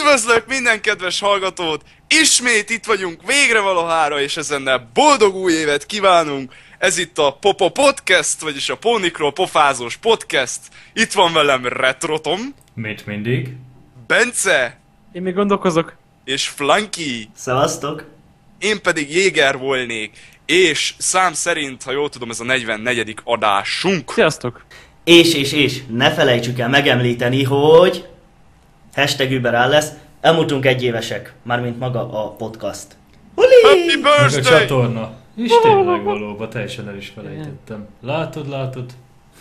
Üdvözlök minden kedves hallgatót! Ismét itt vagyunk végre valahára, és ezennel boldog új évet kívánunk! Ez itt a Popo Podcast, vagyis a Pónikról pofázós podcast. Itt van velem Retrotom. Mit mindig? Bence. Én még gondolkozok. És Flanky. Szevasztok! Én pedig Jéger volnék. És szám szerint, ha jól tudom, ez a 44. adásunk. Sziasztok! És ne felejtsük el megemlíteni, hogy hashtag Uber lesz, elmúltunk egyévesek, mármint maga a podcast. Happy Meg a birthday! csatorna. És tényleg valóban, teljesen el is felejtettem. Látod?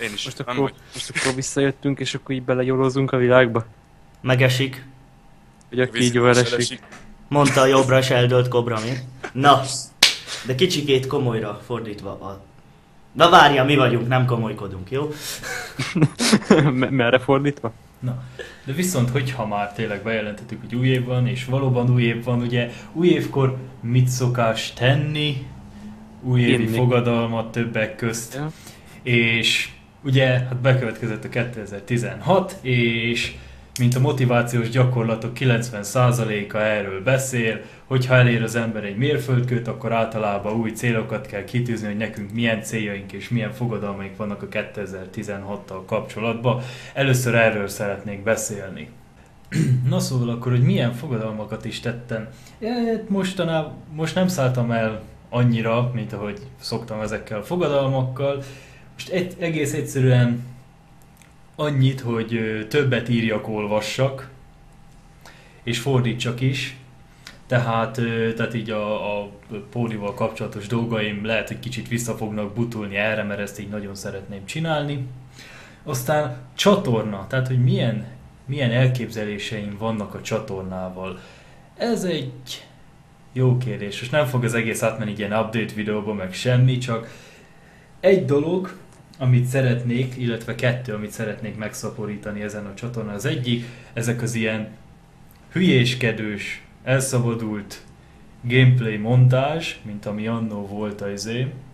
Én is. Most nem akkor, vagy. most akkor visszajöttünk, és akkor így belejólózunk a világba. Megesik, Hogy a Vízilós kígyóval esik. elesik. mondta a jobbra s eldölt kobra, mi? Na, de kicsikét komolyra fordítva a... Na várjál, mi vagyunk, nem komolykodunk, jó? Merre fordítva? Na, de viszont, hogyha már tényleg bejelentettük, hogy új év van, és valóban új év van, ugye új évkor mit szokás tenni? Újévi Inni. fogadalmat többek közt. Ja. És ugye, hát bekövetkezett a 2016, és mint a motivációs gyakorlatok 90%-a erről beszél, hogyha elér az ember egy mérföldkőt, akkor általában új célokat kell kitűzni, hogy nekünk milyen céljaink és milyen fogadalmaink vannak a 2016-tal kapcsolatban. Először erről szeretnék beszélni. Na szóval akkor, hogy milyen fogadalmakat is tettem. Most nem szálltam el annyira, mint ahogy szoktam ezekkel a fogadalmakkal. Most egész egyszerűen annyit, hogy többet írjak, olvassak, és fordítsak is. Tehát így a pódival kapcsolatos dolgaim lehet, hogy kicsit vissza fognak butulni erre, mert ezt így nagyon szeretném csinálni. Aztán csatorna, tehát hogy milyen elképzeléseim vannak a csatornával. Ez egy jó kérdés, és nem fog az egész átmenni ilyen update videóba, meg semmi, csak egy dolog, amit szeretnék, illetve kettő, amit szeretnék megszaporítani ezen a csatornán. Az egyik, ezek az ilyen hülyéskedős, elszabadult gameplay montázs, mint ami annó volt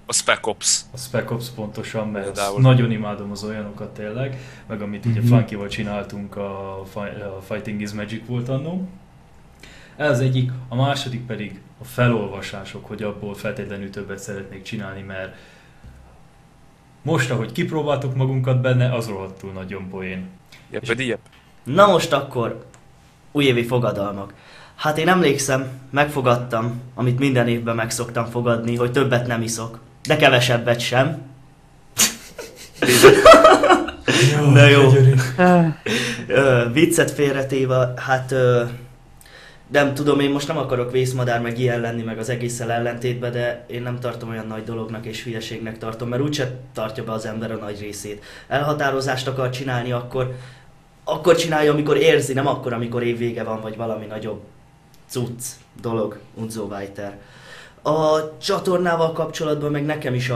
A Spec Ops. a Spec Ops pontosan, mert Például. nagyon imádom az olyanokat tényleg, meg amit ugye Flunkyval csináltunk, a Fighting is Magic volt annó. Ez az egyik, a második pedig a felolvasások, hogy abból feltétlenül többet szeretnék csinálni, mert most, ahogy kipróbáltuk magunkat benne, az rohadtul nagyon poén. Jeppedi. Na most akkor újévi fogadalmak. Hát én emlékszem, megfogadtam, amit minden évben meg szoktam fogadni, hogy többet nem iszok, de kevesebbet sem. Na jó. Viccet félretéve, hát nem tudom, én most nem akarok vészmadár meg ilyen lenni, meg az egésszel ellentétben, de én nem tartom olyan nagy dolognak és hülyeségnek tartom, mert úgyse tartja be az ember a nagy részét. Elhatározást akar csinálni, akkor csinálja, amikor érzi, nem akkor, amikor évvége van, vagy valami nagyobb cucc dolog, und so weiter. A csatornával kapcsolatban meg nekem is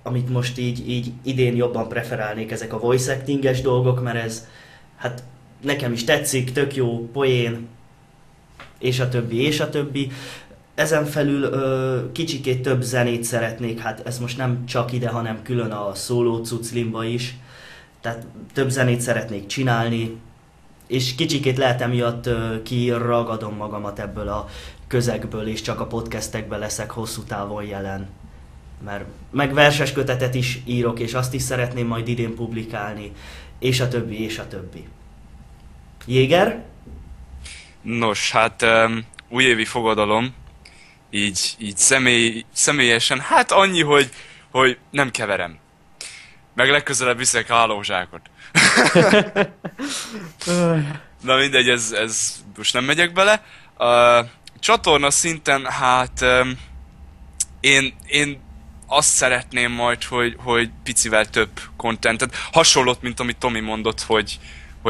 amit most így idén jobban preferálnék, ezek a voice actinges dolgok, mert ez, hát nekem is tetszik, tök jó, poén, és a többi. Ezen felül kicsikét több zenét szeretnék, hát ez most nem csak ide, hanem külön a szóló cucclimba is. Tehát több zenét szeretnék csinálni, és kicsikét lehet emiatt kiragadom magamat ebből a közegből, és csak a podcastekben leszek hosszú távon jelen. Mert meg verses kötetet is írok, és azt is szeretném majd idén publikálni, és a többi. Jéger? Nos, hát újévi fogadalom, így személyesen, hát annyi, hogy nem keverem. Meg legközelebb viszek hálózsákot. Na mindegy, ez most nem megyek bele. Csatorna szinten, hát én azt szeretném majd, hogy picivel több contentet. Hasonlót, mint amit Tomi mondott, hogy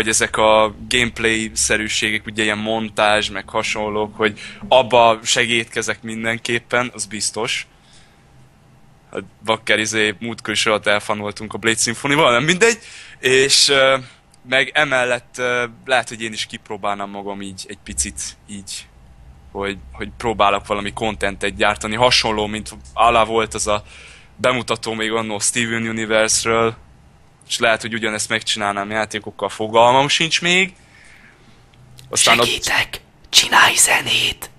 ezek a gameplay-szerűségek, ugye ilyen montázs, meg hasonlók, hogy abba segítkezek mindenképpen, az biztos. Hát Bakker múltkor is alatt elfanoltunk a Blade Symphony-val, nem mindegy. És meg emellett lehet, hogy én is kipróbálnám magam így egy picit így, hogy próbálok valami contentet gyártani. Hasonló, mint alá volt az a bemutató még annó Steven Universe-ről, és lehet, hogy ugyanezt megcsinálnám játékokkal, fogalmam sincs még. Aztán Segítek! Csinálj zenét!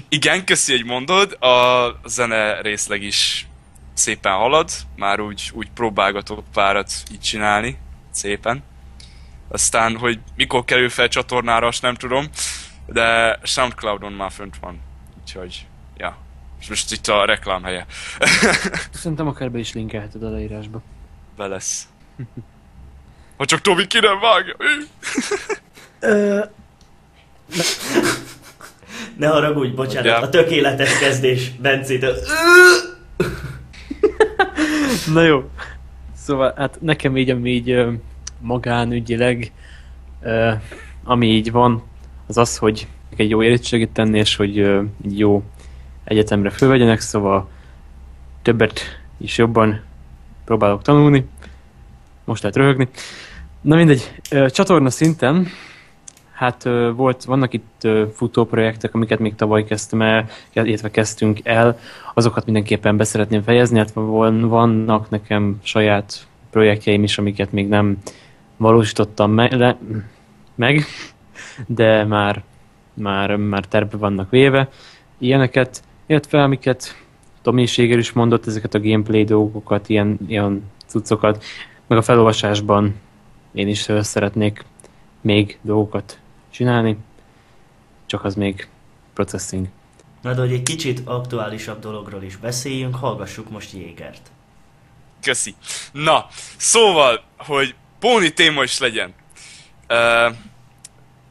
igen, köszi, hogy mondod, a zene részleg is szépen halad, már úgy próbálgatok párat így csinálni, szépen. Aztán, hogy mikor kerül fel csatornára, azt nem tudom, de Soundcloudon már fönt van, úgyhogy, ja. És most itt a reklám helye. Szerintem akár be is linkelheted a leírásba. Be lesz. Ha csak Tomi ki nem vágja. Ne haragudj, bocsánat, Ugye? a tökéletes kezdés Bencétől. Na jó. Szóval hát nekem így magánügyileg, ami így van, az az, hogy egy jó érettségit tenni, és hogy így jó egyetemre fölvegyenek, szóval többet is jobban próbálok tanulni. Most lehet röhögni. Na mindegy, csatorna szinten, hát vannak itt futóprojektek, amiket még tavaly kezdtem el, illetve kezdtünk el, azokat mindenképpen be szeretném fejezni, hát vannak nekem saját projektjeim is, amiket még nem valósítottam meg, de már terve vannak véve ilyeneket, illetve amiket Tomi Séger is mondott, ezeket a gameplay dolgokat, ilyen cuccokat, meg a felolvasásban én is szeretnék még dolgokat csinálni, csak az még processing. Na de hogy egy kicsit aktuálisabb dologról is beszéljünk, hallgassuk most Jégert. Köszi. Na, szóval, hogy póni téma is legyen.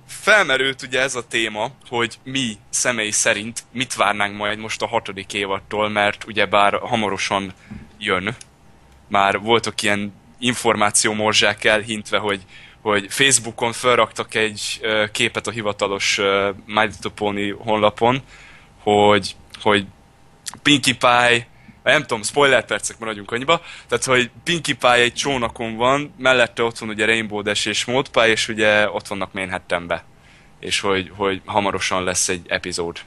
Felmerült ugye ez a téma, hogy mi személy szerint mit várnánk majd most a 6. évadtól, mert ugyebár hamarosan jön. Már voltak ilyen információmorzsák elhintve, hogy Facebookon felraktak egy képet a hivatalos My Little Pony honlapon, hogy Pinkie Pie, nem tudom, spoiler percek, maradjunk annyiba, tehát hogy Pinkie Pie egy csónakon van, mellette ott van ugye Rainbow Dash és Modpie, és ugye ott vannak Manhattanbe. És hogy hamarosan lesz egy epizód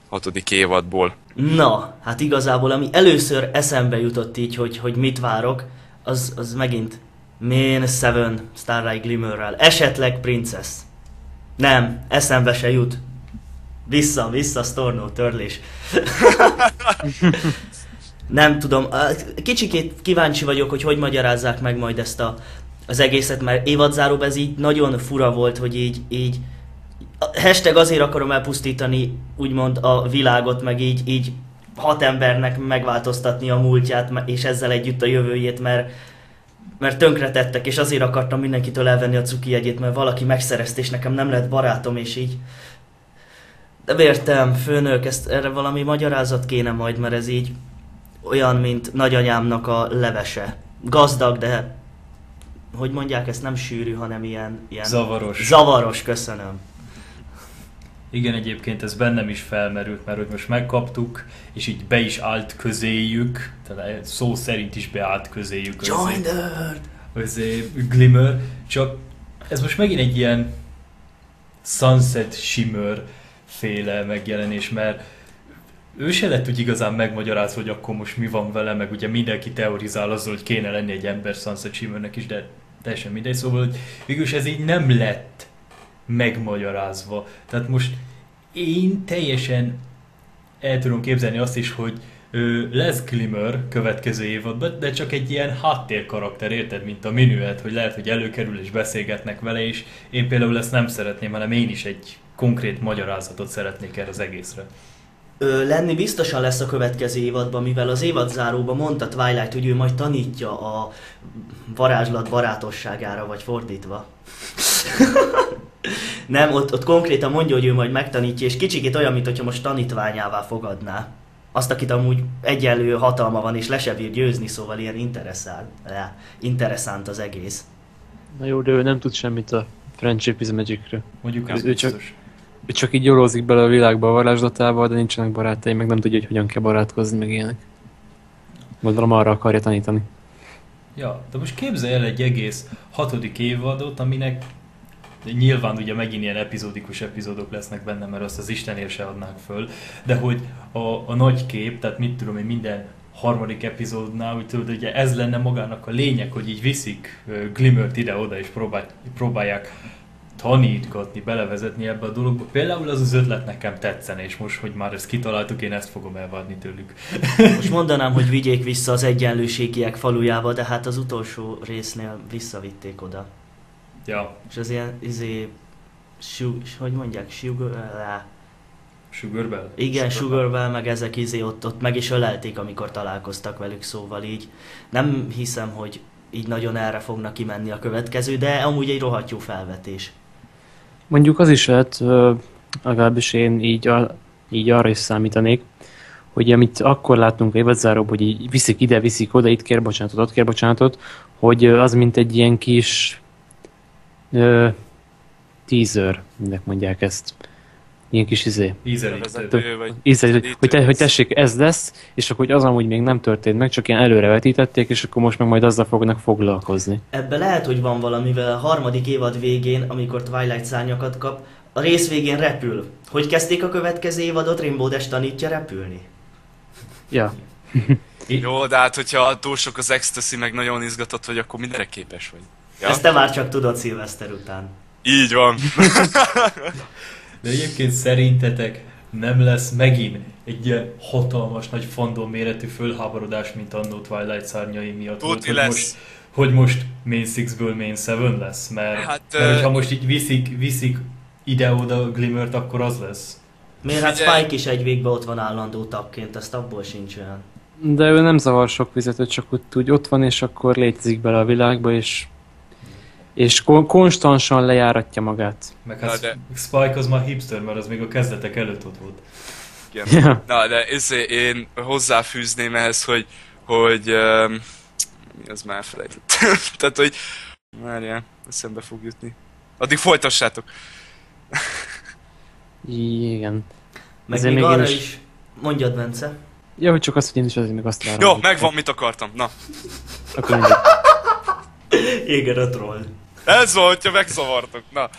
6. évadból. Na, hát igazából ami először eszembe jutott így, hogy mit várok, az megint Main 7 Starlight Glimmerrel. Esetleg Princess. Nem, eszembe se jut. Vissza, Storno, törlés. Nem tudom, kicsikét kíváncsi vagyok, hogy magyarázzák meg majd ezt az egészet, mert évadzáróban ez így nagyon fura volt, hogy így hashtag azért akarom elpusztítani úgymond a világot, meg így 6 embernek megváltoztatni a múltját, és ezzel együtt a jövőjét, mert tönkretettek, és azért akartam mindenkitől elvenni a cuki jegyét, mert valaki megszerezte, és nekem nem lett barátom, és így... De értem, főnök, erre valami magyarázat kéne majd, mert ez így olyan, mint nagyanyámnak a levese. Gazdag, de... Hogy mondják, ezt nem sűrű, hanem ilyen... Zavaros. Zavaros, köszönöm. Igen, egyébként ez bennem is felmerült, mert hogy most megkaptuk, és így be is állt közéjük, tehát szó szerint is beállt közéjük Join the herd! az Glimmer, csak ez most megint egy ilyen Sunset Shimmer féle megjelenés, mert ő se lett úgy igazán megmagyarázva, hogy akkor most mi van vele, meg ugye mindenki teorizál azzal, hogy kéne lenni egy ember Sunset Shimmernek is, de teljesen mindegy, szóval hogy végülis ez így nem lett megmagyarázva. Tehát most én teljesen el tudom képzelni azt is, hogy lesz Glimmer következő évadban, de csak egy ilyen háttérkarakter, érted, mint a Minuet, hogy lehet, hogy előkerül és beszélgetnek vele, és én például ezt nem szeretném, hanem én is egy konkrét magyarázatot szeretnék erre az egészre. Lenni biztosan lesz a következő évadban, mivel az évadzáróban mondta Twilight, hogy ő majd tanítja a varázslat barátosságára, vagy fordítva. Nem, ott konkrétan mondja, hogy ő majd megtanítja, és kicsikét olyan, mintha most tanítványává fogadná. Azt, akit amúgy egyenlő hatalma van, és le se bír győzni, szóval ilyen interesszánt az egész. Na jó, de ő nem tud semmit a Friendship is Magicről. Mondjuk ez ő biztos. Ő csak így gyórózik bele a világba a varázslatával, de nincsenek barátai, meg nem tudja, hogy hogyan kell barátkozni, meg ilyenek. Gondolom arra akarja tanítani. Ja, de most képzelj el egy egész 6. évadot, aminek nyilván ugye megint ilyen epizódikus epizódok lesznek benne, mert azt az Istenért se adnák föl, de hogy a nagy kép, tehát mit tudom én, minden 3. epizódnál, úgy tudod, ugye ez lenne magának a lényeg, hogy így viszik Glimmert ide-oda, és próbálják tanítgatni, belevezetni ebbe a dologba. Például az ötlet nekem tetszene, és most, hogy már ezt kitaláltuk, én ezt fogom elvárni tőlük. Most mondanám, hogy vigyék vissza az Egyenlőségiek falujába, de hát az utolsó résznél visszavitték oda. Ja. És az ilyen, hogy mondják, Sugarbell? Igen, Sugarbell, meg ezek ott meg is ölelték, amikor találkoztak velük, szóval így nem hiszem, hogy így nagyon erre fognak kimenni a következő, de amúgy egy rohadt jó felvetés. Mondjuk az is lehet, legalábbis én így arra is számítanék, hogy amit akkor láttunk a évadzáróban, hogy így viszik ide, viszik oda, itt kér bocsánatot, ott kér bocsánatot, hogy az mint egy ilyen kis teaser, mindnek mondják ezt. Ilyen kis ízelítő. Hogy tessék, ez lesz, és akkor hogy az amúgy még nem történt meg, csak ilyen előrevetítették, és akkor most meg majd azzal fognak foglalkozni. Ebben lehet, hogy van valamivel a harmadik évad végén, amikor Twilight szárnyakat kap, a rész végén repül. Hogy kezdték a következő évadot? Rainbow Dash tanítja repülni. Ja. Jó, de hát hogyha túl sok az ecstasy, meg nagyon izgatott vagy, akkor mindenre képes vagy. Ja? Ezt te már csak tudod szilveszter után. Így van. De egyébként szerintetek nem lesz megint egy ilyen hatalmas nagy fandom méretű fölháborodás, mint annó Twilight szárnyai miatt volt, hogy most Main 6-ből Main 7 lesz? Mert hogyha most így viszik ide-oda Glimmert, akkor az lesz. Miért? Hát Spike is egy végben ott van állandó tagként, ezt abból sincs olyan. De ő nem zavar sok vizet, csak úgy ott van, és akkor létezik bele a világba, és konstansan lejáratja magát. Meg hát Spike az már hipster, mert az még a kezdetek előtt ott volt. Igen. Ja. Na, de én hozzáfűzném ehhez, hogy mi az már elfelejtettem. Tehát, hogy várjál, eszembe fog jutni. Addig folytassátok. Igen. Meg még arra is... Mondjad, Bence. Ja, hogy csak azt, hogy én is azért még azt várom. Jó, megvan, mit akartam. Na. Akkor mindegy. Éger a troll. Ez van, hogyha megzavartok. Na.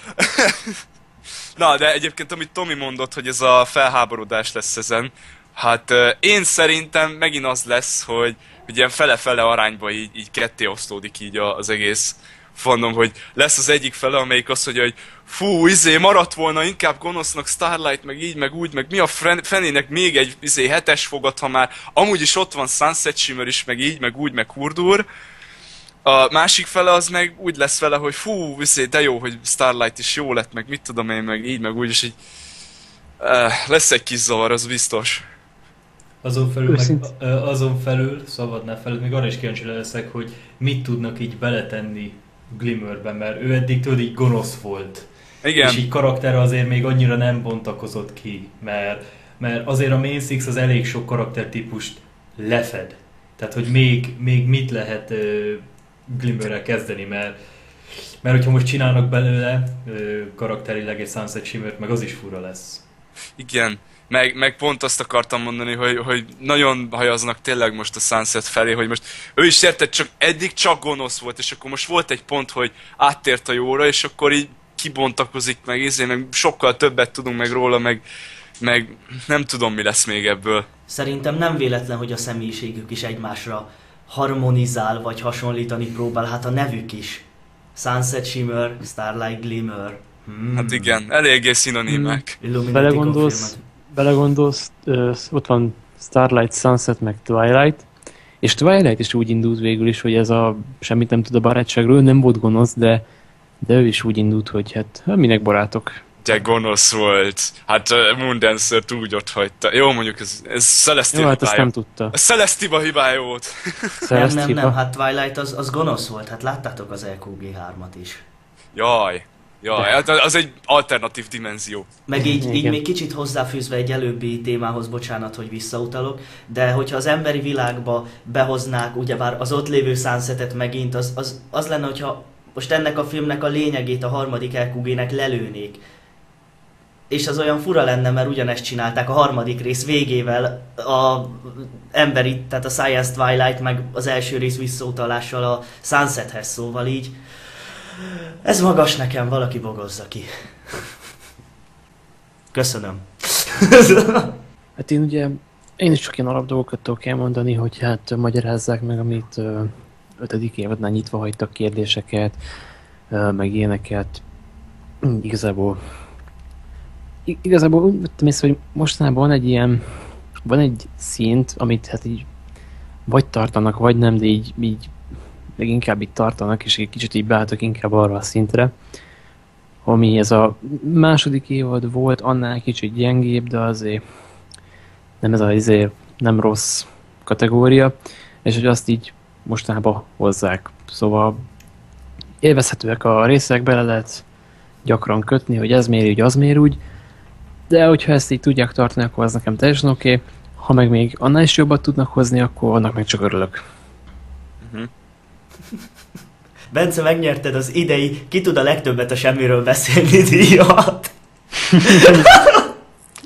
Na, de egyébként amit Tomi mondott, hogy ez a felháborodás lesz ezen, hát én szerintem megint az lesz, hogy ilyen fele-fele arányba így ketté osztódik így az egész fandom, hogy lesz az egyik fele, amelyik azt mondja, hogy fú, maradt volna inkább gonosznak Starlight, meg így, meg úgy, meg mi a fenének még egy 7-es fogat, ha már amúgy is ott van Sunset Shimmer is, meg így, meg úgy, meg Hurdur. A másik fele az meg úgy lesz vele, hogy fú, de jó, hogy Starlight is jó lett, meg mit tudom én, meg így, meg úgy, és így lesz egy kis zavar, az biztos. Azon felül, szabad ne felül, még arra is kíváncsi leszek, hogy mit tudnak így beletenni Glimmerben, mert ő eddig tudod így gonosz volt. Igen. És így karaktere azért még annyira nem bontakozott ki, mert azért a Main Six az elég sok karaktertípust lefed. Tehát, hogy még mit lehet Glimmerrel kezdeni, mert hogyha most csinálnak belőle karakterileg egy Sunset Shimmert, meg az is fura lesz. Igen, meg pont azt akartam mondani, hogy nagyon hajaznak tényleg most a Sunset felé, hogy most ő is érted, eddig csak gonosz volt, és akkor most volt egy pont, hogy áttért a jóra, és akkor így kibontakozik, meg sokkal többet tudunk meg róla, meg nem tudom, mi lesz még ebből. Szerintem nem véletlen, hogy a személyiségük is egymásra harmonizál, vagy hasonlítani próbál, hát a nevük is. Sunset Shimmer, Starlight Glimmer. Hát igen, eléggé szinonimek. Belegondolsz, ott van Starlight, Sunset, meg Twilight, és Twilight is úgy indult végül is, hogy ez a semmit nem tud a barátságról, ő nem volt gonosz, de ő is úgy indult, hogy hát minek barátok. De gonosz volt. Hát Moondancer-t úgy ott hagyta. Jó, mondjuk ez Celestia hibája. Hát ezt nem tudta. A Celestia hibája volt. Nem, hát Twilight az gonosz volt. Hát láttátok az LQG3-at is. Jaj, hát az egy alternatív dimenzió. Meg így még kicsit hozzáfűzve egy előbbi témához, bocsánat, hogy visszautalok, de hogyha az emberi világba behoznák ugyebár az ott lévő Sunsetet megint, az lenne, hogyha most ennek a filmnek a lényegét a harmadik LQG-nek lelőnék. És az olyan fura lenne, mert ugyanezt csinálták a harmadik rész végével a emberi, tehát a Science Twilight, meg az első rész visszautalással a Sunsethez, szóval így. Ez magas nekem, valaki bogozza ki. Köszönöm. Hát én is csak ilyen alapdolgokat tudok elmondani, hogy hát magyarázzák meg, amit 5. évadnál nyitva hagytak kérdéseket, meg ilyeneket. Igazából... Igazából úgy vettem észre, hogy mostanában van egy szint, amit hát így vagy tartanak, vagy nem, de így meg inkább itt tartanak, és egy kicsit így beálltak inkább arra a szintre, ami ez a második évad volt, annál kicsit gyengébb, de azért nem ez azért nem rossz kategória, és hogy azt így mostanában hozzák. Szóval élvezhetőek a részek, bele lehet gyakran kötni, hogy ez miért úgy, az miért úgy, de hogyha ezt így tudják tartani, akkor az nekem teljesen oké. Ha meg még annál is jobbat tudnak hozni, akkor annak meg csak örülök. Bence, megnyerted az idei ki tud a legtöbbet a semmiről beszélni díjat.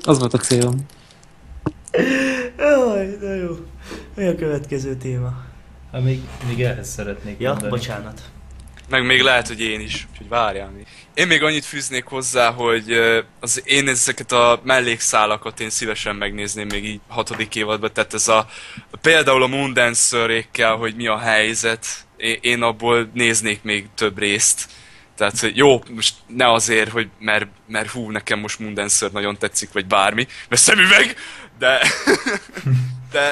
Az volt a célom. Jaj, de jó. Mi a következő téma? Hát még ehhez szeretnék Ja, mondani. bocsánat. Meg még lehet, hogy én is, úgyhogy várjál még. Én még annyit fűznék hozzá, hogy én ezeket a mellékszálakat én szívesen megnézném még így 6. évadban, tehát ez például a Moondancer-ékkel, hogy mi a helyzet, én abból néznék még több részt. Tehát, hogy jó, most ne azért, hogy mert hú, nekem most Moondancer nagyon tetszik, vagy bármi, mert szemüveg,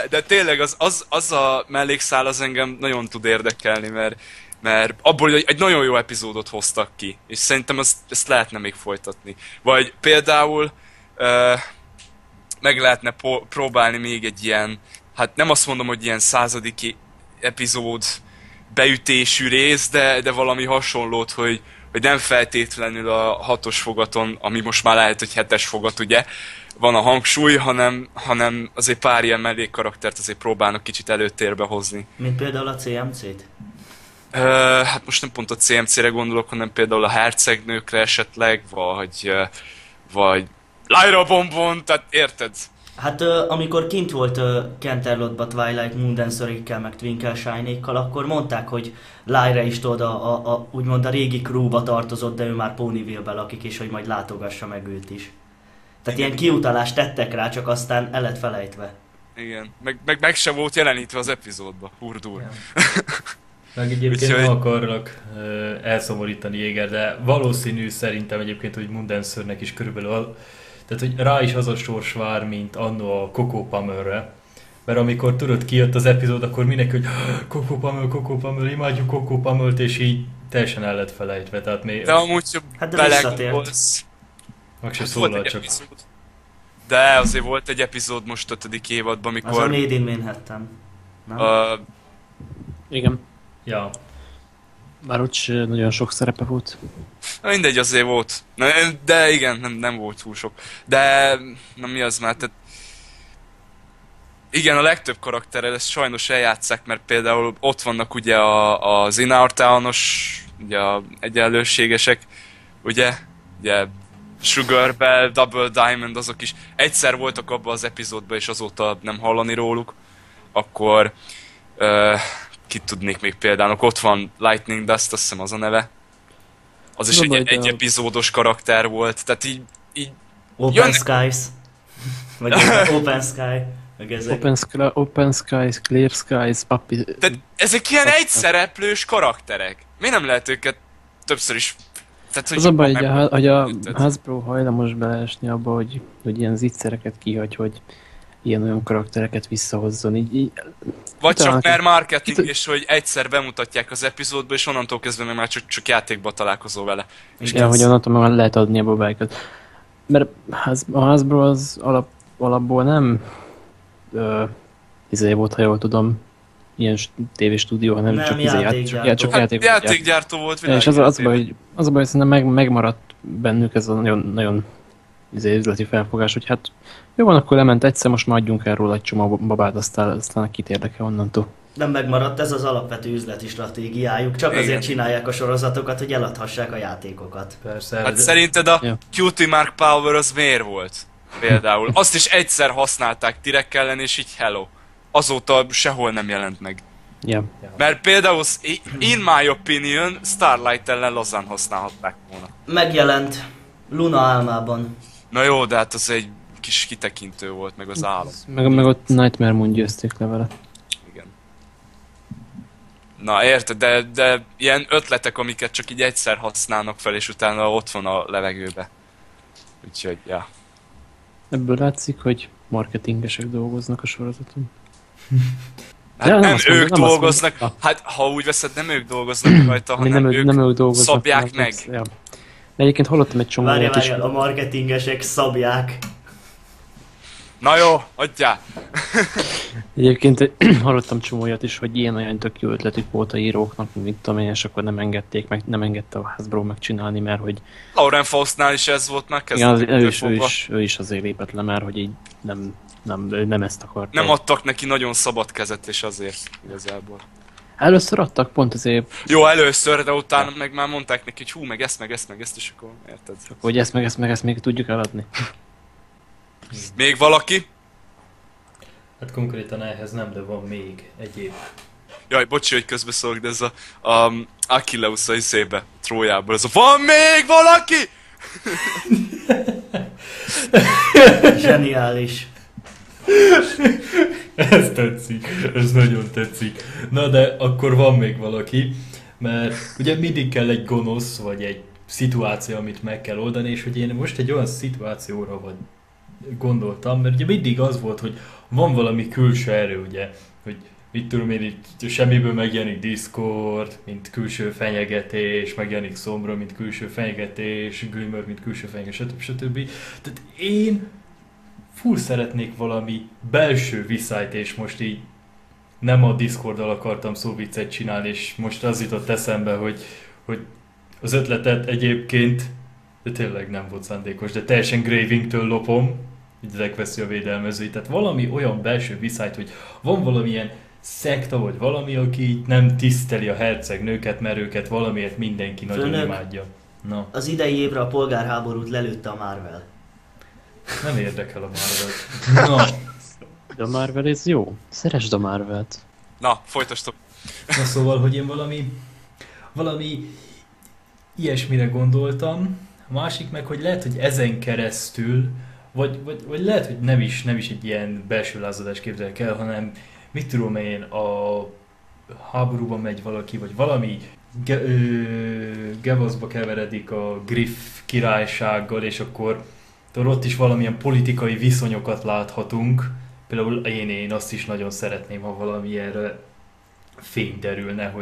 de tényleg az a mellékszál az engem nagyon tud érdekelni, mert abból egy nagyon jó epizódot hoztak ki, és szerintem ezt lehetne még folytatni. Vagy például meg lehetne próbálni még egy ilyen, hát nem azt mondom, hogy ilyen 100. epizód beütésű rész, de valami hasonlót, hogy nem feltétlenül a 6-os fogaton, ami most már lehet, hogy 7-es fogat, ugye, van a hangsúly, hanem azért pár ilyen mellékkaraktert azért próbálnak kicsit előtérbe hozni. Mint például a CMC-t? Hát most nem pont a CMC-re gondolok, hanem például a hercegnőkre esetleg, vagy Lyra Bombon, tehát érted? Hát amikor kint volt Canterlotba Twilight Moondancer-ékkel, meg Twinkle Shine-ékkal, akkor mondták, hogy Lyra is tudod, úgymond a régi crewba tartozott, de ő már Ponyville-be lakik, és hogy majd látogassa meg őt is. Tehát ilyen kiutalást tettek rá, csak aztán el lett felejtve. Igen, meg sem volt jelenítve az epizódba, hurdur. Ja. Meg egyébként nem akarlak elszomorítani Jéger, de valószínű szerintem egyébként, hogy Moondancernek is körülbelül tehát, hogy rá is az a sors vár, mint annó a Coco Pummelre. Mert amikor tudod, kijött az epizód, akkor mindenki, hogy Coco Pummel, imádjuk Coco Pummelt, és így teljesen el lett felejtve. Tehát még... De amúgy, Hát de visszatért. Meg se szólal csak. Epizód. De azért volt egy epizód most 5. évadban, amikor... Az a Made in Manhattan. Nem? Igen. Ja. Bár ott nagyon sok szerepe volt. Mindegy, azért volt. De igen, nem volt túl sok. De, na mi az már, tehát... Igen, a legtöbb karakterrel ezt sajnos eljátszák, mert például ott vannak ugye az In Our Town-os, ugye a egyenlőségesek, ugye Sugar Bell, Double Diamond, azok is egyszer voltak abban az epizódban, és azóta nem hallani róluk. Akkor kit tudnék még például, ott van Lightning Dust, azt hiszem az a neve. Az is egy epizódos karakter volt, tehát így Open Skies. Vagy Open Sky. Open Skies, Clear Skies, Papi... Tehát ezek ilyen egyszereplős karakterek. Miért nem lehet őket többször is... Tehát, az a baj, hogy a Hasbro hajlamos beleesni abba, hogy ilyen zicsereket kihagy, hogy ilyen-olyan karaktereket visszahozzon. Így vagy csak mert marketing, és hogy egyszer bemutatják az epizódba, és onnantól kezdve meg már csak játékba találkozol vele. És hogy onnantól már lehet adni a babáikat. Mert a Hasbro az alapból nem volt, ha jól tudom, ilyen tévéstúdió, hanem nem, csak játékgyártó volt. És az a baj, hogy szerintem megmaradt bennük ez a nagyon üzleti felfogás, hogy hát jó van, akkor lement egyszer, most már adjunk el róla egy csomó babát, aztán kit érdekel onnantól. Nem megmaradt, ez az alapvető üzleti stratégiájuk, csak igen. Azért csinálják a sorozatokat, hogy eladhassák a játékokat. Persze. Hát szerinted a Cutie Mark Power az miért volt? Például. Azt is egyszer használták Tirek ellen, és így hello. Azóta sehol nem jelent meg. Yeah. Mert például, in my opinion, Starlight ellen lazán használhatták volna. Megjelent Luna álmában. Na jó, de hát az egy kis kitekintő volt, meg az álom. Meg ott Nightmare Moon győzték le vele. Igen. Na érted, de ilyen ötletek, amiket csak így egyszer használnak fel, és utána ott van a levegőbe. Úgyhogy, ja. Ebből látszik, hogy marketingesek dolgoznak a sorozaton. Hát De nem azt ők mondom, dolgoznak, azt hát ha úgy veszed, nem ők dolgoznak rajta, hanem ők dolgoznak, szabják meg. Ja. De egyébként hallottam egy csomó olyat is. Várja, a marketingesek szabják. Na jó, adjál! Egyébként hallottam csomó olyat is, hogy ilyen-olyan tök jó ötletük volt a íróknak, mit tudom én, és akkor nem engedték meg, nem engedte a Hasbro megcsinálni, mert hogy... Lauren Faustnál is ez volt már Igen, kezdetől ő is azért lépett le, mert hogy így nem ezt akarta. Nem adtak neki nagyon szabad kezet, és azért igazából. Először adtak, pont azért, Jó, először, de utána meg már mondták neki, hogy hú, meg ezt, és akkor érted. hogy ezt még tudjuk eladni. Még valaki? Hát konkrétan ehhez nem, de van még egyéb. Jaj, bocsi, hogy közbeszólok, de ez a Achilleus a izébe, Trójából, ez a van még valaki? Zseniális. Ez tetszik, ez nagyon tetszik. Na de akkor van még valaki, mert ugye mindig kell egy gonosz, vagy egy szituáció, amit meg kell oldani, és hogy én most egy olyan szituációra gondoltam, mert ugye mindig az volt, hogy van valami külső erő, ugye, hogy mit tudom én, itt semmiből megjelenik Discord, mint külső fenyegetés, megjelenik Sombra, mint külső fenyegetés, Glimmer, mint külső fenyegetés, stb. Tehát én full szeretnék valami belső viszályt, és most így nem a Discorddal akartam szóviccet csinálni, és most az jutott eszembe, hogy az ötletet egyébként, de tényleg nem volt szándékos, de teljesen Graving-től lopom, így megveszi a védelmezői, tehát valami olyan belső viszályt, hogy van valamilyen szekta, vagy valami, aki így nem tiszteli a hercegnőket, mert őket valamiért mindenki nagyon Főnök, imádja. Na, Az idei évre a polgárháborút lelőtte a Marvel. nem érdekel a Marvel. Na, De a Marvel ez jó. Szeresd a Marvelt. Na, folytasd. na szóval, hogy én valami ilyesmire gondoltam. A másik meg, hogy lehet, hogy ezen keresztül, vagy lehet, hogy nem is egy ilyen belső lázadás képzeljek el, hanem mit tudom én, a háborúban megy valaki, vagy valami Gevaszba keveredik a Griff királysággal, és akkor ott is valamilyen politikai viszonyokat láthatunk. Például én azt is nagyon szeretném, ha valami erre fény derülne,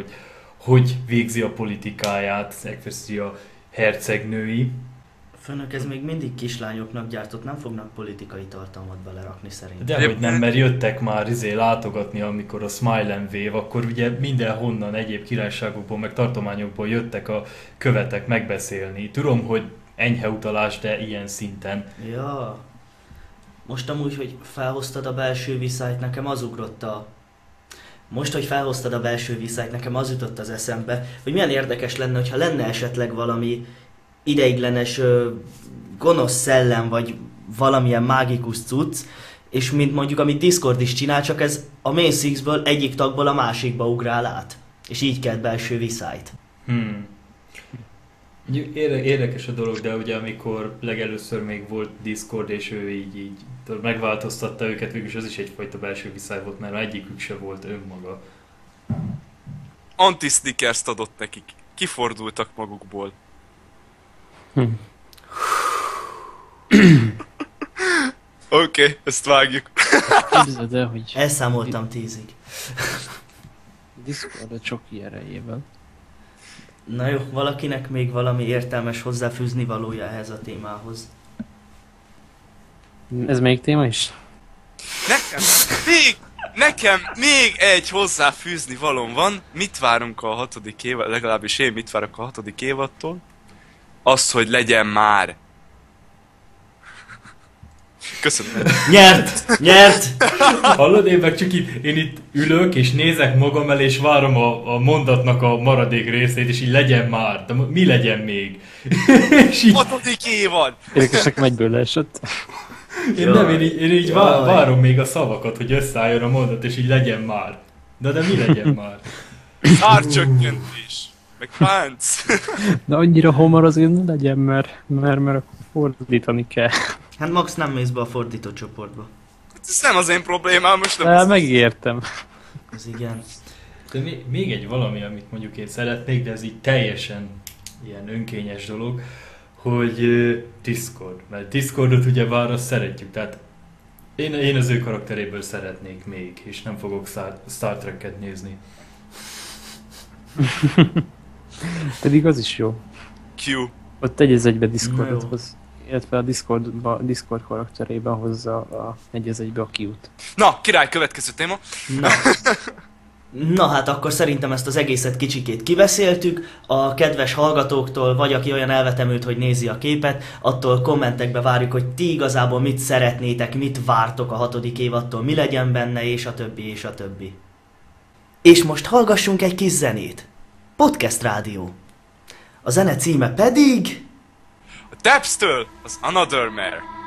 hogy végzi a politikáját, megveszi a hercegnői. Főnök, ez még mindig kislányoknak gyártott, nem fognak politikai tartalmat belerakni szerintem. De hogy nem, mert jöttek már látogatni, amikor a Smile and Wave, akkor ugye mindenhonnan egyéb királyságokból, meg tartományokból jöttek a követek megbeszélni. Tudom, hogy enyhe utalás, de ilyen szinten. Ja. Most amúgy, hogy felhoztad a belső viszályt, nekem az ugrott nekem az jutott az eszembe, hogy milyen érdekes lenne, hogyha lenne esetleg valami ideiglenes gonosz szellem, vagy valamilyen mágikus cucc, és mint mondjuk, amit Discord is csinál, csak ez a Main Six-ből egyik tagból a másikba ugrál át. És így kelt belső viszályt. Érdekes a dolog, de ugye amikor legelőször még volt Discord, és ő így megváltoztatta őket, végülis az is egyfajta belső viszály volt, mert egyikük se volt önmaga. Anti-stickers adott nekik. Kifordultak magukból. Oké, ezt vágjuk. Képzeld el, hogy Elszámoltam 10-ig. Discord a csoki erejével. Na jó, valakinek még valami értelmes hozzáfűzni valója ehhez a témához. Ez még téma is? Nekem még egy hozzáfűzni valóm van. Mit várunk a 6. évad, legalábbis én mit várok a 6. évadtól? Az, hogy legyen már. Köszönöm. Nyert! Hallod, én meg csak én itt ülök, és nézek magam elé, és várom a mondatnak a maradék részét, és így legyen már. De mi legyen még? És így, 6. évad! Érdekes, nekem egyből leesett. én így várom még a szavakat, hogy összeálljon a mondat, és így legyen már. De mi legyen már? Árcsökkentés! Meg pánc! De annyira hamar azért ne legyen, mert akkor fordítani kell. Hát Max nem mész be a fordító csoportba. Ez nem az én problémám, most nem az... Megértem. Ez igen. De még egy valami, amit mondjuk én szeretnék, de ez így teljesen ilyen önkényes dolog, hogy Discord. Mert Discordot ugye már azt szeretjük, tehát én az ő karakteréből szeretnék még, és nem fogok Star Trek-et nézni. Pedig az is jó. Q. Ott egy egybe Discordot hoz, illetve a Discord karakterébe hozza a egybe a Q-t. Na, király, következő téma. Na hát akkor szerintem ezt az egészet kicsikét kibeszéltük. A kedves hallgatóktól, vagy aki olyan elvetemült, hogy nézi a képet, attól kommentekbe várjuk, hogy ti igazából mit szeretnétek, mit vártok a 6. évadtól, mi legyen benne, és a többi, és a többi. És most hallgassunk egy kis zenét. Podcast Rádió. A zene címe pedig... A Depths-től az Another Mare.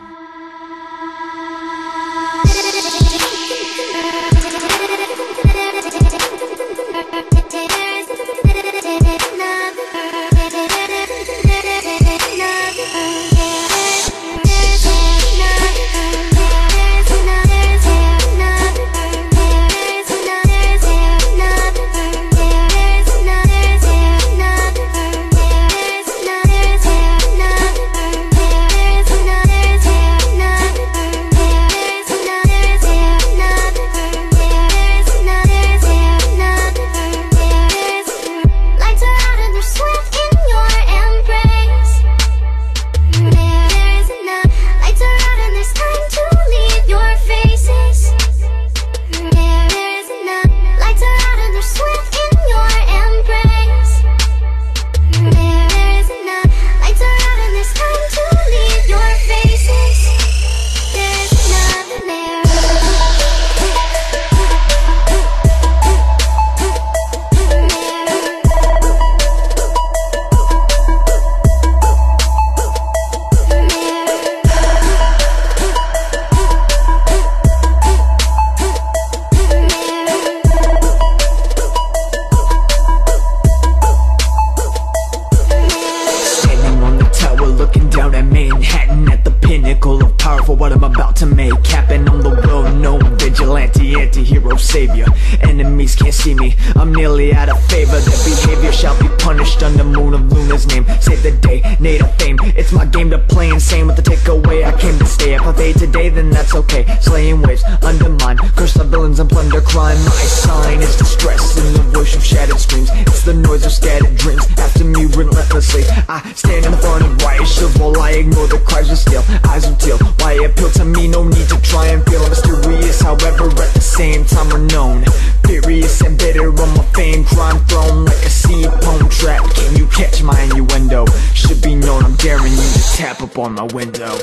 Savior. Enemies can't see me, I'm nearly out of favor. Their behavior shall be punished on the moon of Luna's name. Save the day, native fame. It's my game to play insane with the takeaway. I came to stay. If I fade today, then that's okay. Slaying waves, undermine, curse the villains and plunder crime. My sign is distress in the voice of shattered screams. It's the noise of scattered dreams after me relentlessly. I stand in front of riot shields while I ignore the cries of steel. Eyes of teal, why appeal to me? No need to try and feel mysterious. However, at the same time known, furious and bitter on my fame crime thrown like a seed poem trap. Can you catch my innuendo? Should be known, I'm daring you to tap up on my window.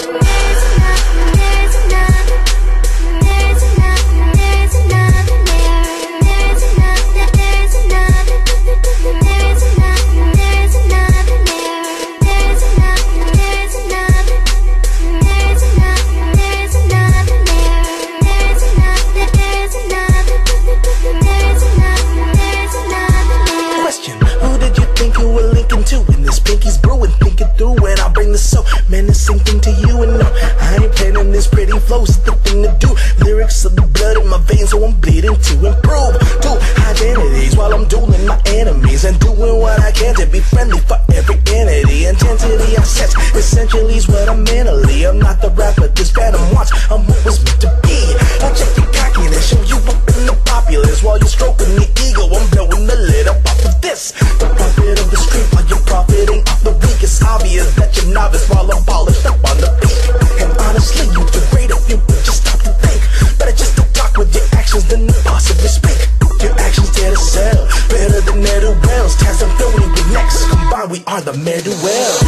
Menacing thing to you, and no, I ain't planning this pretty flow. It's the thing to do. Lyrics of the blood in my veins, so I'm bleeding to improve. Two identities while I'm dueling my enemies and doing what I can to be friendly for every entity. Intensity I sense essentially is what I'm mentally. I'm not the rapper this phantom wants. I'm what was meant to be. I'll check your cockiness, show you up in the populace while you're stroking the ego. I'm blowing the lid up off of this. The prophet of the street while you're profiting off the weak. It's obvious that you're novice while I'm polished up on the beat. And honestly, you degrade if you would just stop to think. Better just to talk with your actions than to possibly speak. Your actions dare to sell, better than ne'er-do-wells. Taz and Philly with next, combined we are the ne'er-do-wells.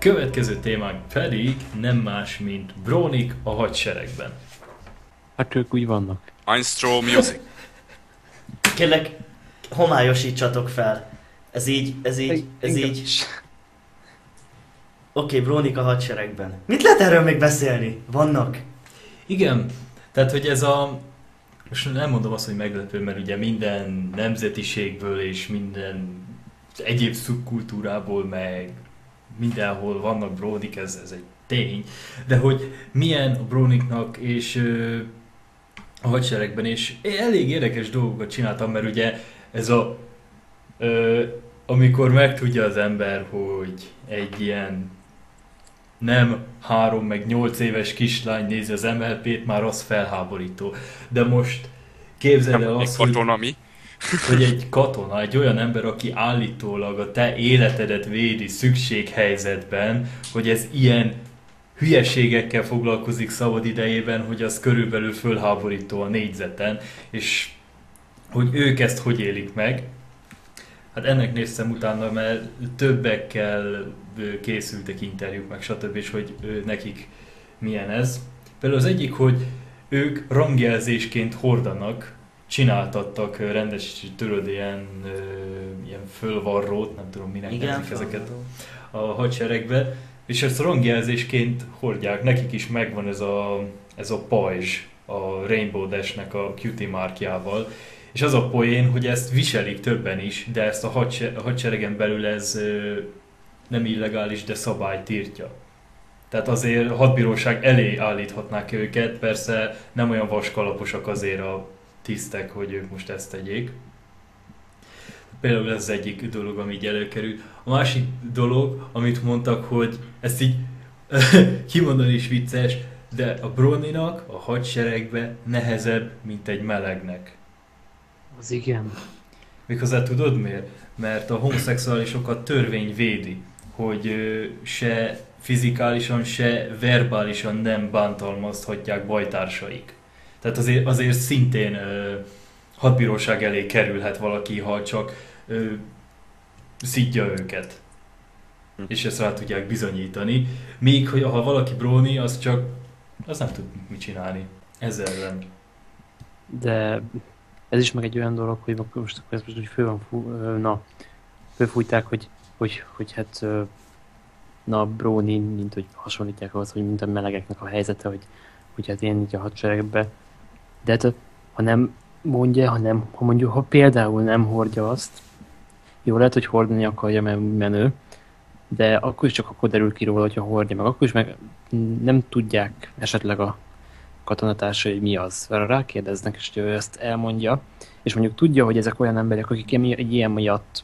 Következő témánk pedig nem más, mint Brónik a hadseregben. Hát ők úgy vannak. Einstro Music. Kérlek, homályosítsatok fel. Ez így. Oké, Brónik a hadseregben. Mit lehet erről még beszélni? Vannak? Igen, tehát hogy ez a... Most nem mondom azt, hogy meglepő, mert ugye minden nemzetiségből és minden egyéb szubkultúrából, meg mindenhol vannak Brónik, ez egy tény. De hogy milyen a Bróniknak és a hadseregben, és elég érdekes dolgokat csináltam, mert ugye ez a... amikor megtudja az ember, hogy egy ilyen nem 3 meg 8 éves kislány nézi az MLP-t, már az felháborító. De most képzeld el azt, hogy egy katona, egy olyan ember, aki állítólag a te életedet védi szükséghelyzetben, hogy ez ilyen hülyeségekkel foglalkozik szabad idejében, hogy az körülbelül fölháborító a négyzeten, és hogy ők ezt hogy élik meg. Hát ennek néztem utána, mert többekkel készültek interjúk, meg stb. És hogy nekik milyen ez. Például az egyik, hogy ők rangjelzésként hordanak, csináltattak rendes, tudod, ilyen fölvarrót, nem tudom minek nevezik ezeket a hadseregbe, és ezt rangjelzésként hordják. Nekik is megvan ez a pajzs a Rainbow Dash-nek a cutie markjával. És az a poén, hogy ezt viselik többen is, de ezt a hadseregen belül ez nem illegális, de szabály tiltja. Tehát azért a hadbíróság elé állíthatnák őket, persze nem olyan vaskalaposak azért a tisztek, hogy ők most ezt tegyék. Például ez az egyik dolog, ami így előkerül. A másik dolog, amit mondtak, hogy ezt így kimondani is vicces, de a Bróninak a hadseregbe nehezebb, mint egy melegnek. Az igen. Méghozzá tudod miért? Mert a homoszexuálisokat törvény védi, hogy se fizikálisan, se verbálisan nem bántalmazhatják bajtársaik. Tehát azért szintén hadbíróság elé kerülhet valaki, ha csak szidja őket. És ezt rá tudják bizonyítani. Míg ha valaki Bróni, az nem tud mit csinálni. Ezzel ellen. De ez is meg egy olyan dolog, hogy most úgy fölfújták, hogy hát Bróni, mint hogy hasonlítják ahhoz, hogy mint a melegeknek a helyzete, hogy hát ilyen így a hadseregbe. De hát, ha nem mondja, ha például nem hordja azt, jó, lehet, hogy hordani akarja, mert menő, de akkor is csak akkor derül ki róla, hogyha hordja, meg akkor is meg nem tudják esetleg a katonatársai, hogy mi az. Rákérdeznek, és ő ezt elmondja, és mondjuk tudja, hogy ezek olyan emberek, akik egy ilyen miatt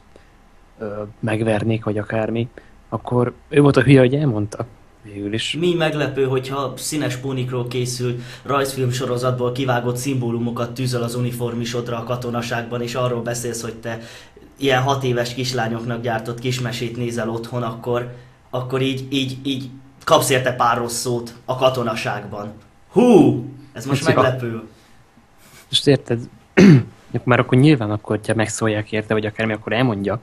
megvernék, vagy akármi, akkor ő volt a hülye, hogy elmondta végül is. Mi meglepő, hogyha színes pónikról készült rajzfilm sorozatból kivágott szimbólumokat tűzöl az uniformisodra a katonaságban, és arról beszélsz, hogy te ilyen 6 éves kislányoknak gyártott kismesét nézel otthon, akkor így kapsz érte pár rossz szót a katonaságban. Hú! Ez most meglepő. Most érted? Már akkor nyilván akkor, ha megszólják érte, vagy akármi, akkor elmondja.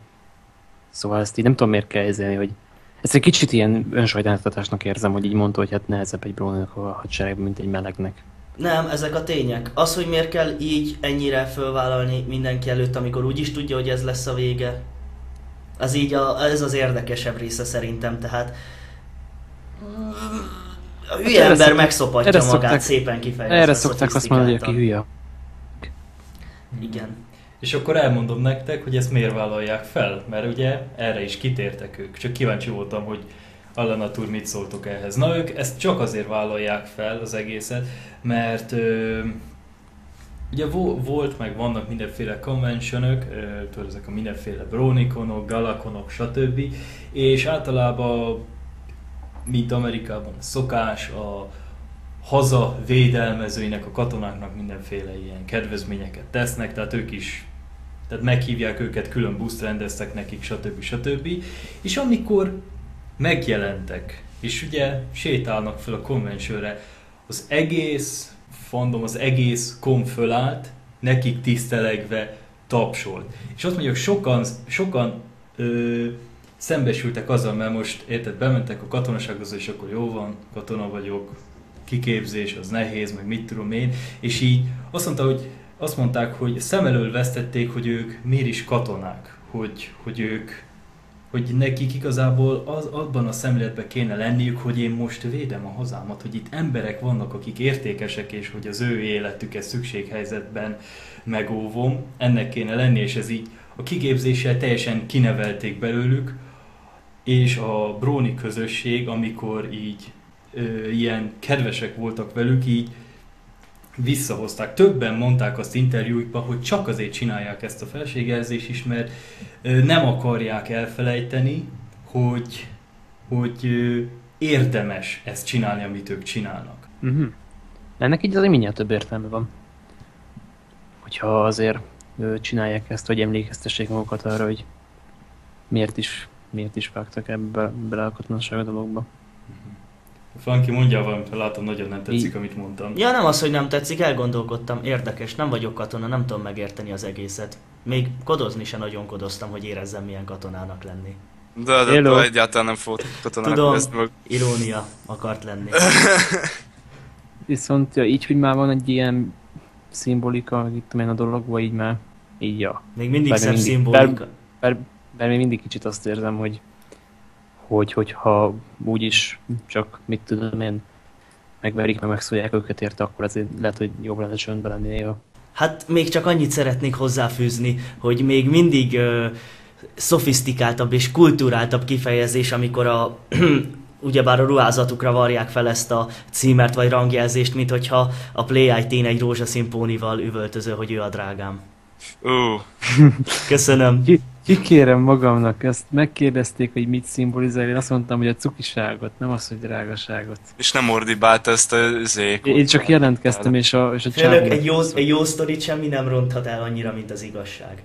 Szóval ezt így nem tudom miért kell érezni, hogy ezt egy kicsit ilyen önsajtántatásnak érzem, hogy így mondta, hogy hát nehezebb egy Bróninak a hadseregben, mint egy melegnek. Nem, ezek a tények. Az, hogy miért kell így ennyire fölvállalni mindenki előtt, amikor úgyis tudja, hogy ez lesz a vége. Ez az érdekesebb része szerintem, tehát... A hülye ember megszopatja magát, szépen kifejezve. Erre szokták azt mondani, hogy aki hülye. Igen. És akkor elmondom nektek, hogy ezt miért vállalják fel, mert ugye erre is kitértek ők. Csak kíváncsi voltam, hogy Allanatúr mit szóltok ehhez. Na, ők ezt csak azért vállalják fel az egészet, mert ugye volt, meg vannak mindenféle conventionök, ezek a mindenféle brónikonok, galakonok, stb. És általában, mint Amerikában szokás, a haza védelmezőinek, a katonáknak mindenféle ilyen kedvezményeket tesznek, tehát ők is, tehát meghívják őket, külön buszt rendeztek nekik, stb. És amikor megjelentek, és ugye sétálnak fel a conventionre, az egész fandom, az egész kon fölállt, nekik tisztelegve tapsolt. És azt mondjuk, sokan szembesültek azzal, mert most érted, bementek a katonasághoz, és akkor jó van, katona vagyok, kiképzés, az nehéz, meg mit tudom én, és így azt mondták, hogy szem elől vesztették, hogy ők miért is katonák, hogy nekik igazából abban a szemléletben kéne lenniük, hogy én most védem a hazámat, hogy itt emberek vannak, akik értékesek, és hogy az ő életüket szükséghelyzetben megóvom, ennek kéne lenni, és ez így a kiképzéssel teljesen kinevelték belőlük, és a Bróni közösség, amikor így ilyen kedvesek voltak velük, így visszahozták. Többen mondták azt interjúikban, hogy csak azért csinálják ezt a felségjelzést is, mert nem akarják elfelejteni, hogy érdemes ezt csinálni, amit ők csinálnak. Uh-huh. Ennek így azért mindjárt több értelme van. Hogyha azért csinálják ezt, hogy emlékeztessék magukat arra, hogy miért is vágtak ebbe bele a katonaság a dologba. Franki, mondjál valamit, ha látom, nagyon nem tetszik, amit mondtam. Ja, nem az, hogy nem tetszik, elgondolkodtam, érdekes, nem vagyok katona, nem tudom megérteni az egészet. Még kodozni sem nagyon kodoztam, hogy érezzem milyen katonának lenni. De egyáltalán nem fogok katonának Tudom, ezt meg. irónia akart lenni. Viszont így, hogy már van egy ilyen szimbolika, itt a dologban, így már így ja. Még mindig szebb szimbolika. Bár még mindig kicsit azt érzem, hogyha úgyis csak, mit tudom én, megverik, meg megszólják őket érte, akkor azért lehet, hogy jobb lenne csöndbe lenni néha. Hát még csak annyit szeretnék hozzáfűzni, hogy még mindig szofisztikáltabb és kulturáltabb kifejezés, amikor ugyebár a ruházatukra varják fel ezt a címert vagy rangjelzést, mint hogyha a Play IT-n egy rózsaszín pónival üvöltöző, hogy ő a drágám. Köszönöm. Kikérem magamnak, ezt megkérdezték, hogy mit szimbolizál, én azt mondtam, hogy a cukiságot, nem az, hogy drágaságot. És nem ordibált ezt a zékot. Én csak jelentkeztem, és a csávó... Egy jó sztorit semmi nem ronthat el annyira, mint az igazság.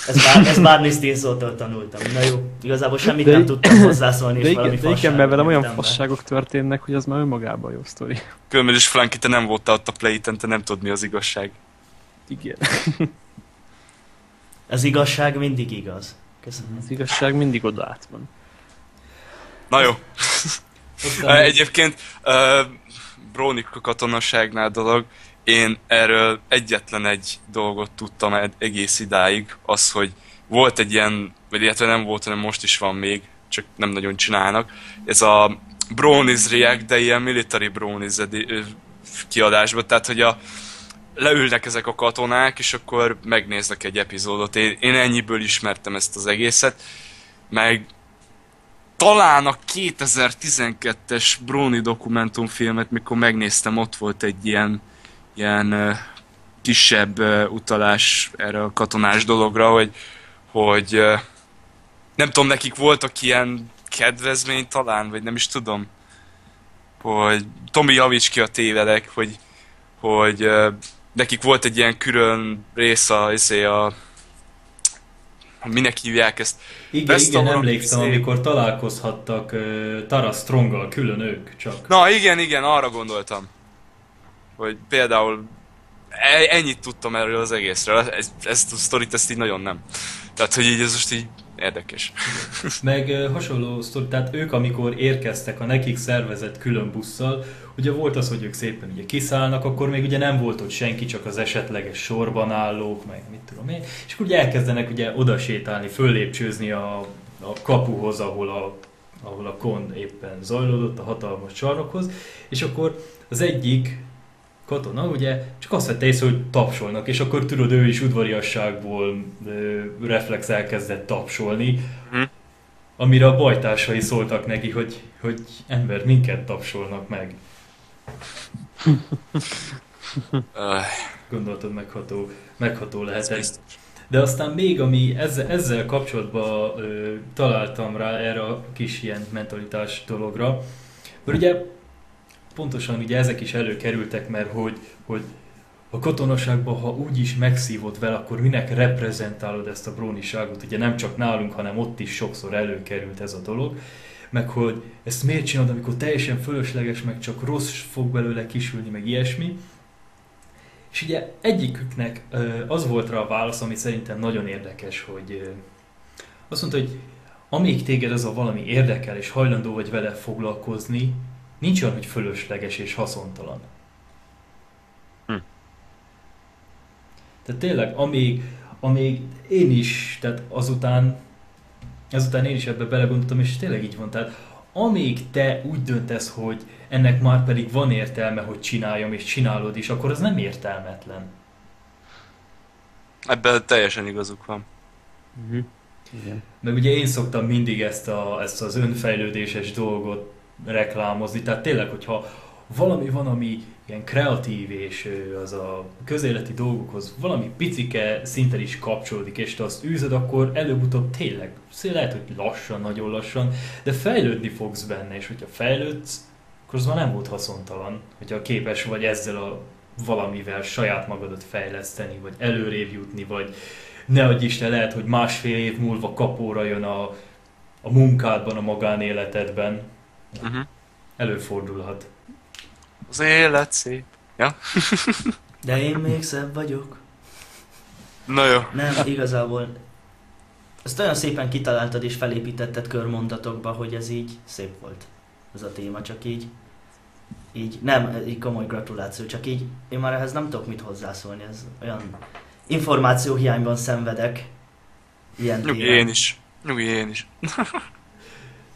Ezt Barney Stinsontól tanultam. Na jó, igazából semmit nem tudtam hozzászólni, és valami fasságot. Igen, mert velem olyan fasságok történnek, hogy az már önmagában jó sztori. Különben is, Franki, te nem voltál ott a Play-ten, te nem tudod, mi az igazság. Igen. Az igazság mindig igaz. Köszönöm. Az igazság mindig oda át van. Na jó. Egyébként Brónika katonaságnál dolog, én erről egyetlen egy dolgot tudtam egész idáig, az, hogy volt egy ilyen, vagy illetve nem volt, hanem most is van még, csak nem nagyon csinálnak. Ez a Bronies React, de ilyen Military Bronies kiadásban, tehát hogy leülnek ezek a katonák, és akkor megnéznek egy epizódot. Én ennyiből ismertem ezt az egészet, meg talán a 2012-es Brony dokumentumfilmet, mikor megnéztem, ott volt egy ilyen kisebb utalás erre a katonás dologra, hogy nem tudom, nekik voltak ilyen kedvezmény talán, vagy nem is tudom, hogy Tomi, javíts ki a tévedek, hogy nekik volt egy ilyen külön rész minek hívják ezt? Igen, emlékszem, amikor találkozhattak Tara Stronggal, külön ők csak. Na igen, arra gondoltam. Hogy például ennyit tudtam erről az egészről, ezt a sztorit, ezt így nagyon nem. Tehát, hogy így ez most így érdekes. Meg hasonló sztori, tehát ők amikor érkeztek a nekik szervezett külön busszal, ugye volt az, hogy ők szépen ugye kiszállnak, akkor még ugye nem volt ott senki, csak az esetleges sorban állók, meg mit tudom én, és akkor ugye elkezdenek ugye oda sétálni, föllépcsőzni a kapuhoz, ahol a kon éppen zajlódott, a hatalmas csarnokhoz, és akkor az egyik katona ugye csak azt vette észre, hogy tapsolnak, és akkor tudod, ő is udvariasságból reflex elkezdett tapsolni, amire a bajtársai szóltak neki, hogy ember, minket tapsolnak meg. Gondoltad, megható lehetett. De aztán még, ami ezzel kapcsolatban találtam rá erre a kis ilyen mentalitás dologra, mert ugye pontosan ugye ezek is előkerültek, mert hogy a katonaságban, ha úgyis megszívod vele, akkor minek reprezentálod ezt a bróniságot? Ugye nem csak nálunk, hanem ott is sokszor előkerült ez a dolog. Meg hogy ezt miért csinálod, amikor teljesen fölösleges, meg csak rossz fog belőle kisülni, meg ilyesmi. És ugye egyiküknek az volt rá a válasz, ami szerintem nagyon érdekes, hogy azt mondta, hogy amíg téged az a valami érdekel és hajlandó vagy vele foglalkozni, nincs olyan, hogy fölösleges és haszontalan. Tehát tényleg, amíg én is, tehát azután én is ebbe belegondoltam, és tényleg így van. Tehát amíg te úgy döntesz, hogy ennek már pedig van értelme, hogy csináljam, és csinálod is, akkor az nem értelmetlen. Ebben teljesen igazuk van. Igen. Meg ugye én szoktam mindig ezt az önfejlődéses dolgot reklámozni, tehát tényleg, hogyha valami van, ami ilyen kreatív és az a közéleti dolgokhoz valami picike szinten is kapcsolódik, és te azt űzöd, akkor előbb-utóbb tényleg, lehet, hogy lassan, nagyon lassan, de fejlődni fogsz benne, és hogyha fejlődsz, akkor az már nem volt haszontalan, hogyha képes vagy ezzel a valamivel saját magadat fejleszteni, vagy előrébb jutni, vagy ne adj Isten, lehet, hogy másfél év múlva kapóra jön a munkádban, a magánéletedben. Előfordulhat. Az élet szép. Ja? De én még szebb vagyok. Na jó. Nem, igazából ezt olyan szépen kitaláltad és felépítetted körmondatokba, hogy ez így szép volt. Ez a téma, csak így nem, így komoly gratuláció, csak így én már ehhez nem tudok mit hozzászólni, ez olyan információhiányban szenvedek. Ilyen Nyugi, téren. én is.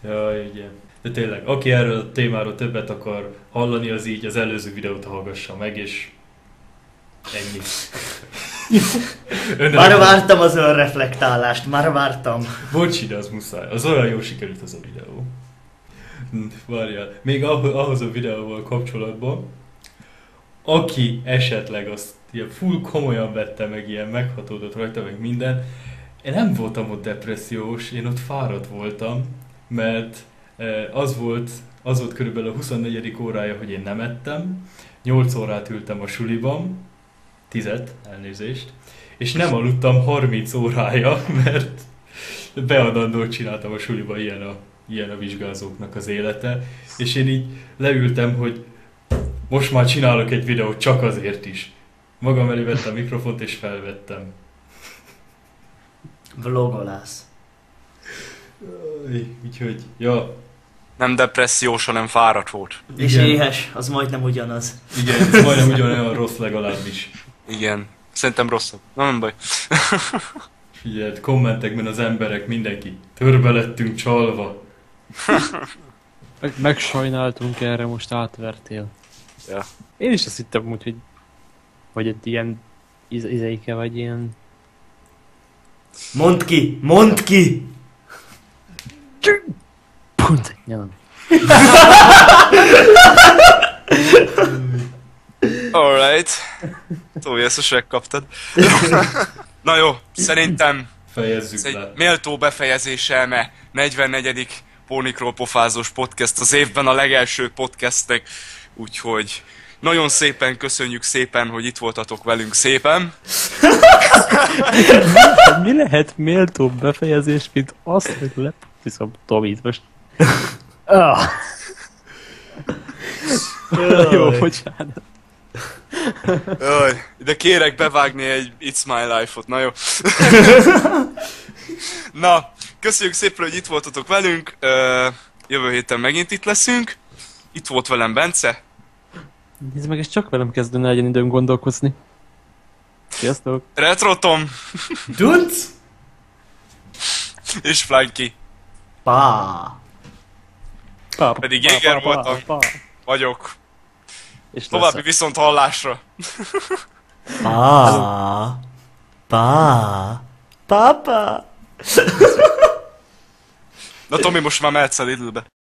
Jaj, igen. De tényleg, aki erről a témáról többet akar hallani, az így az előző videót hallgassa meg, és ennyi. Már vártam az önreflektálást, már vártam. Bocsi, de az muszáj. Az olyan jól sikerült az a videó. Várjál. Még ahhoz a videóval kapcsolatban, aki esetleg azt ilyen full komolyan vette meg, ilyen meghatódott rajta, meg minden, én nem voltam ott depressziós, én ott fáradt voltam, mert az volt körülbelül a 24. órája, hogy én nem ettem, 8 órát ültem a suliban, 10, elnézést, és nem aludtam 30 órája, mert beadandót csináltam a suliba, ilyen a vizsgázóknak az élete, és én így leültem, hogy most már csinálok egy videót csak azért is. Magam elé vettem a mikrofont és felvettem. Vlogolász. Úgyhogy, ja. Nem depressziós, hanem fáradt volt. És Igen. éhes, az majdnem ugyanaz. Igen, ez majdnem ugyanolyan rossz legalábbis. Igen. Szerintem rosszabb. Na, nem baj. Figyeld, kommentekben az emberek, mindenki, törbe lettünk csalva. Megsajnáltunk erre, most átvertél. Ja. Én is azt hittem úgy, hogy egy ilyen izeike vagy ilyen... Mondd ki! Mondd ki! Pont egy nyelem. Alright. Tói, ezt most megkaptad. Na jó, szerintem Fejezzük ez egy le. méltó befejezése, mert 44. Pónikról pofázós podcast az évben a legelső podcastek, úgyhogy nagyon szépen köszönjük szépen, hogy itt voltatok velünk szépen. Mi lehet méltóbb befejezés, mint azt, hogy lepiszom Tomit most. Jó, bocsánat. Jaj, de kérek bevágni egy It's My Life-ot, na jó. Na, köszönjük szépen, hogy itt voltatok velünk. Jövő héten megint itt leszünk. Itt volt velem Bence. Nézd meg, és csak velem kezdene legyen időm gondolkozni. Sziasztok! Retrotom. Dunc! És Flanky. Pá! Pedig Jéger voltam. Vagyok. És További viszont hallásra. Pá! Pá! Papa! Na Tomi, most már mehetsz a Lidlbe.